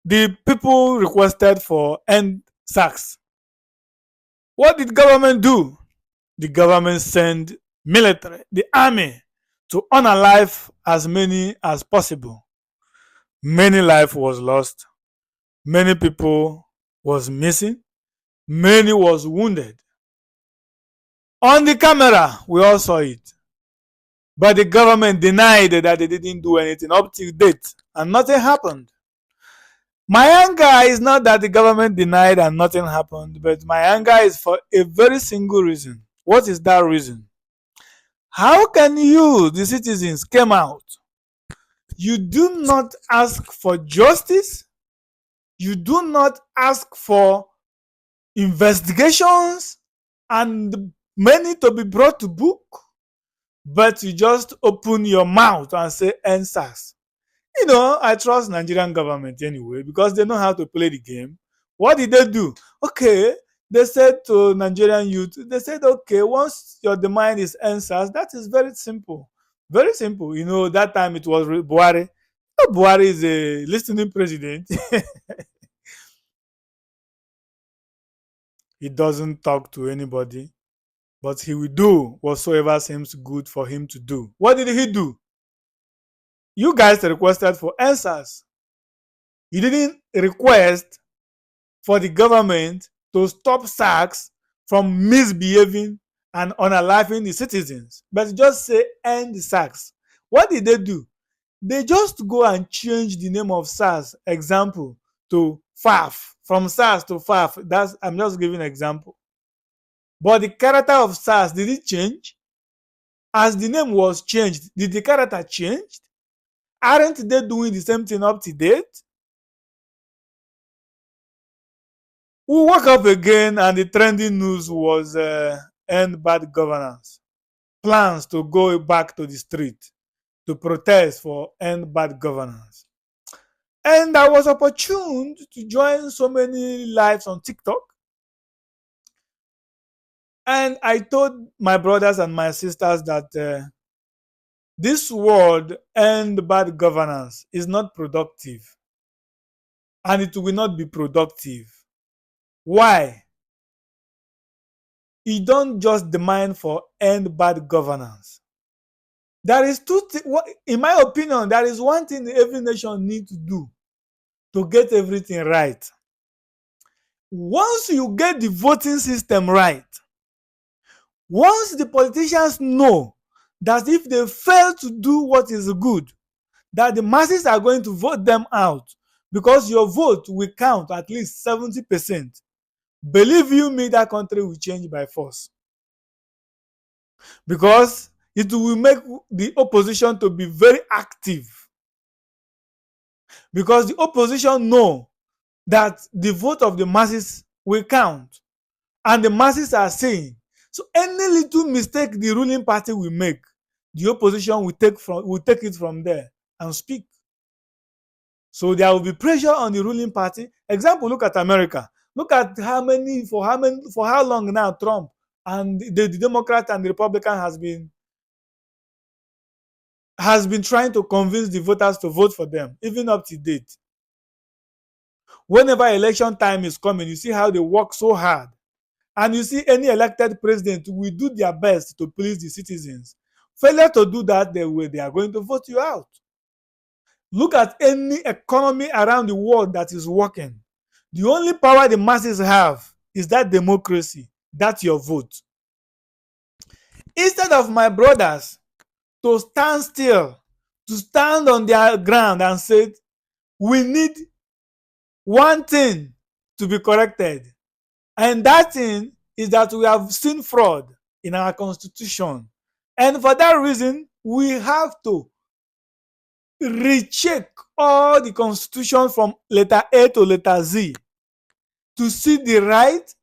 The people requested for end SARS. What did government do? The government sent military, the army, to unalive as many as possible. Many life was lost. Many people was missing. Many was wounded. On the camera, we all saw it. But the government denied that they didn't do anything up to date, and nothing happened. My anger is not that the government denied and nothing happened, but my anger is for a very single reason. What is that reason? How can you, the citizens, came out? You do not ask for justice. You do not ask for investigations and many to be brought to book, but you just open your mouth and say answers. I trust Nigerian government anyway because they know how to play the game. What did they do? Okay, they said to Nigerian youth, they said, okay, once your demand is answers, that is very simple. Very simple. That time it was Buhari. Buhari is a listening president. He doesn't talk to anybody, but he will do whatsoever seems good for him to do. What did he do? You guys requested for answers. You didn't request for the government to stop SARS from misbehaving and unaliving the citizens, but just say end SARS. What did they do? They just go and change the name of SARS, example, to FAF. From SARS to FAF. I'm just giving an example. But the character of SARS, did it change? As the name was changed, did the character change? Aren't they doing the same thing up to date? We woke up again and the trending news was end bad governance. Plans to go back to the street to protest for end bad governance. And I was opportune to join so many lives on TikTok. And I told my brothers and my sisters that this world end bad governance is not productive. And it will not be productive. Why? You don't just demand for end bad governance. There is in my opinion, there is one thing every nation needs to do to get everything right. Once you get the voting system right, once the politicians know that if they fail to do what is good, that the masses are going to vote them out because your vote will count at least 70%. Believe you me, that country will change by force. Because it will make the opposition to be very active. Because the opposition know that the vote of the masses will count. And the masses are saying, so any little mistake the ruling party will make, the opposition will take it from there and speak. So there will be pressure on the ruling party. Example, look at America. Look at for how long now Trump and the Democrat and the Republican has been trying to convince the voters to vote for them, even up to date. Whenever election time is coming, you see how they work so hard. And you see any elected president will do their best to please the citizens. Failure to do that, they are going to vote you out. Look at any economy around the world that is working. The only power the masses have is that democracy. That's your vote. Instead of my brothers to stand still, to stand on their ground and say, we need one thing to be corrected. And that thing is that we have seen fraud in our constitution. And for that reason, we have to recheck all the constitution from letter A to letter Z to see the right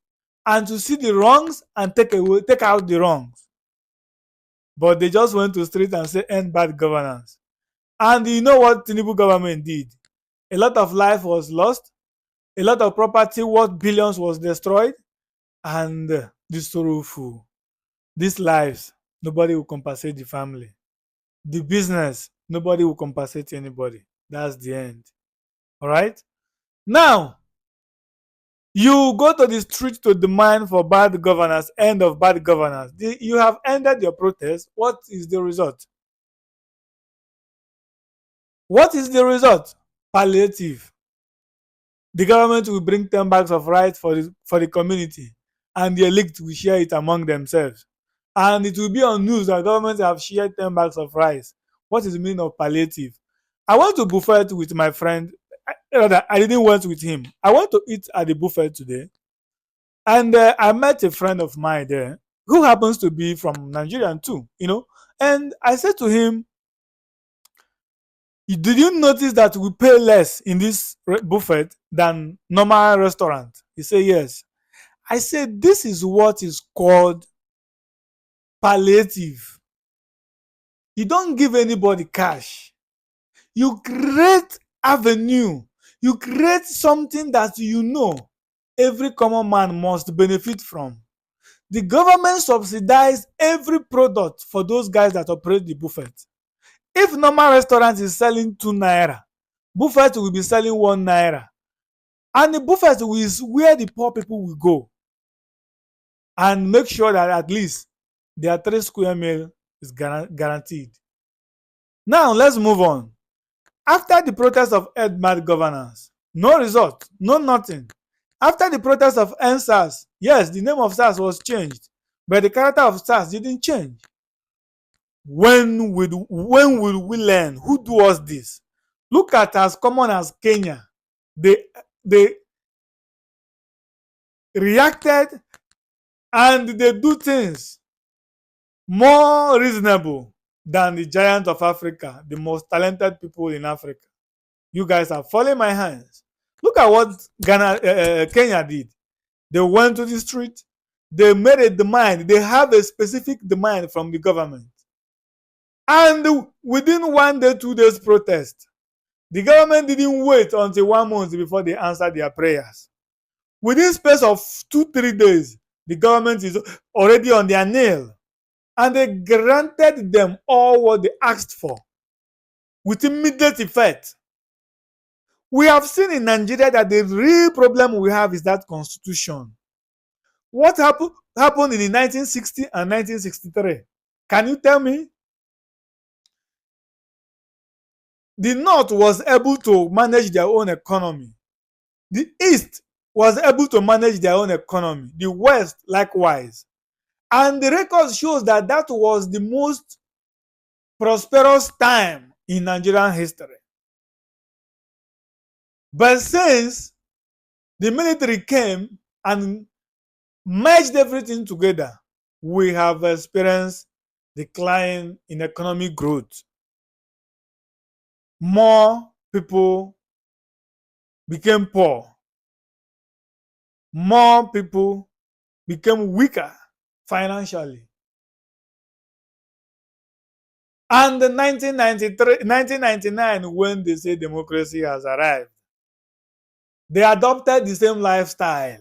and to see the wrongs and take out the wrongs. But they just went to the street and said end bad governance. And you know what Tinubu government did? A lot of life was lost. A lot of property worth billions was destroyed. And the sorrowful. These lives, nobody will compensate the family. The business, nobody will compensate anybody. That's the end. All right? Now, you go to the street to demand for bad governance, end of bad governance. You have ended your protest. What is the result? What is the result? Palliative. The government will bring 10 bags of rice for the community, and the elite will share it among themselves. And it will be on news that governments have shared 10 bags of rice. What is the meaning of palliative? I went to buffet with my friend. I didn't went with him. I went to eat at the buffet today, and I met a friend of mine there who happens to be from Nigeria too, And I said to him, did you notice that we pay less in this buffet than normal restaurant? He said, yes. I said, this is what is called palliative. You don't give anybody cash. You create avenue. You create something that every common man must benefit from. The government subsidize every product for those guys that operate the buffet. If normal restaurant is selling 2 naira, buffet will be selling 1 naira. And the buffet is where the poor people will go and make sure that at least their 3 square meal is guaranteed. Now, let's move on. After the protest of bad governance, no result, no nothing. After the protest of NSAS, yes, the name of SARS was changed, but the character of SARS didn't change. When will we learn? Who do us this? Look at as common as Kenya. They reacted and they do things more reasonable than the giant of Africa, the most talented people in Africa. You guys are falling my hands. Look at what Kenya did. They went to the street. They made a demand. They have a specific demand from the government. And within 1 day, 2 days protest, the government didn't wait until 1 month before they answered their prayers. Within space of 2-3 days, the government is already on their nail. And they granted them all what they asked for with immediate effect. We have seen in Nigeria that the real problem we have is that constitution. What happened in the 1960 and 1963? Can you tell me? The North was able to manage their own economy. The East was able to manage their own economy. The West likewise. And the record shows that that was the most prosperous time in Nigerian history. But since the military came and merged everything together, we have experienced decline in economic growth. More people became poor. More people became weaker financially. And in 1999, when they say democracy has arrived, they adopted the same lifestyle.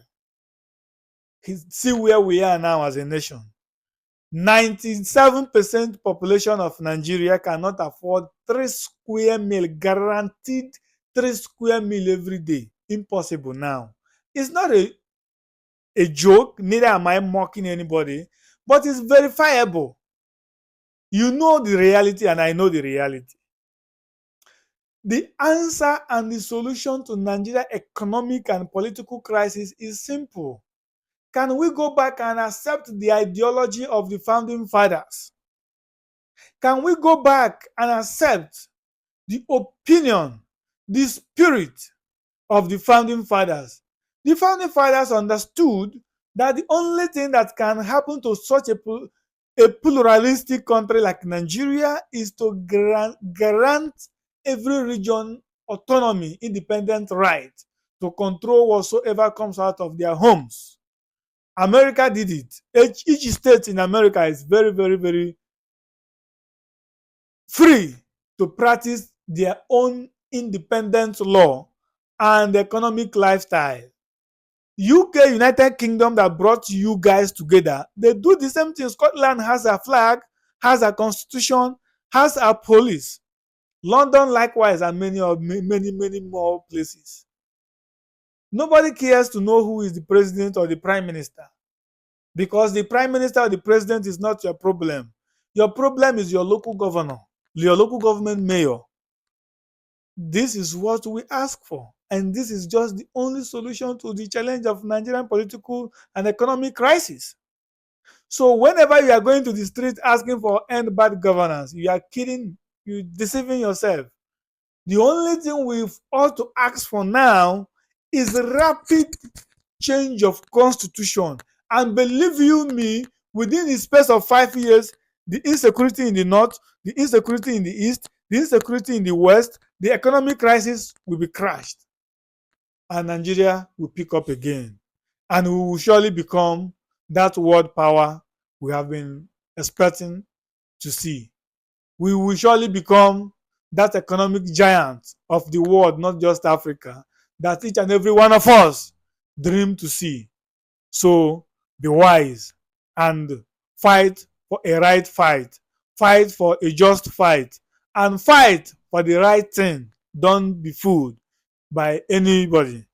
See where we are now as a nation. 97% population of Nigeria cannot afford 3 square meal, guaranteed 3 square meal every day. Impossible now. It's not a joke, neither am I mocking anybody, but it's verifiable. You know the reality and I know the reality. The answer and the solution to Nigeria's economic and political crisis is simple. Can we go back and accept the ideology of the founding fathers? Can we go back and accept the opinion, the spirit of the founding fathers? The founding fathers understood that the only thing that can happen to such a pluralistic country like Nigeria is to grant every region autonomy, independent right to control whatsoever comes out of their homes. America did it. Each state in America is very, very, very free to practice their own independent law and economic lifestyle. UK, United Kingdom, that brought you guys together, they do the same thing. Scotland has a flag, has a constitution, has a police. London likewise, and many more places. Nobody cares to know who is the president or the prime minister, because the prime minister or the president is not your problem. Your problem is your local governor, your local government mayor. This is what we ask for. And this is just the only solution to the challenge of Nigerian political and economic crisis. So whenever you are going to the street asking for end bad governance, you are kidding, you deceiving yourself. The only thing we ought to ask for now is rapid change of constitution. And believe you me, within the space of 5 years, the insecurity in the north, the insecurity in the east, the insecurity in the west, the economic crisis will be crashed, and Nigeria will pick up again. And we will surely become that world power we have been expecting to see. We will surely become that economic giant of the world, not just Africa, that each and every one of us dream to see. So be wise and fight for a right fight, fight for a just fight, and fight for the right thing. Don't be fooled by anybody.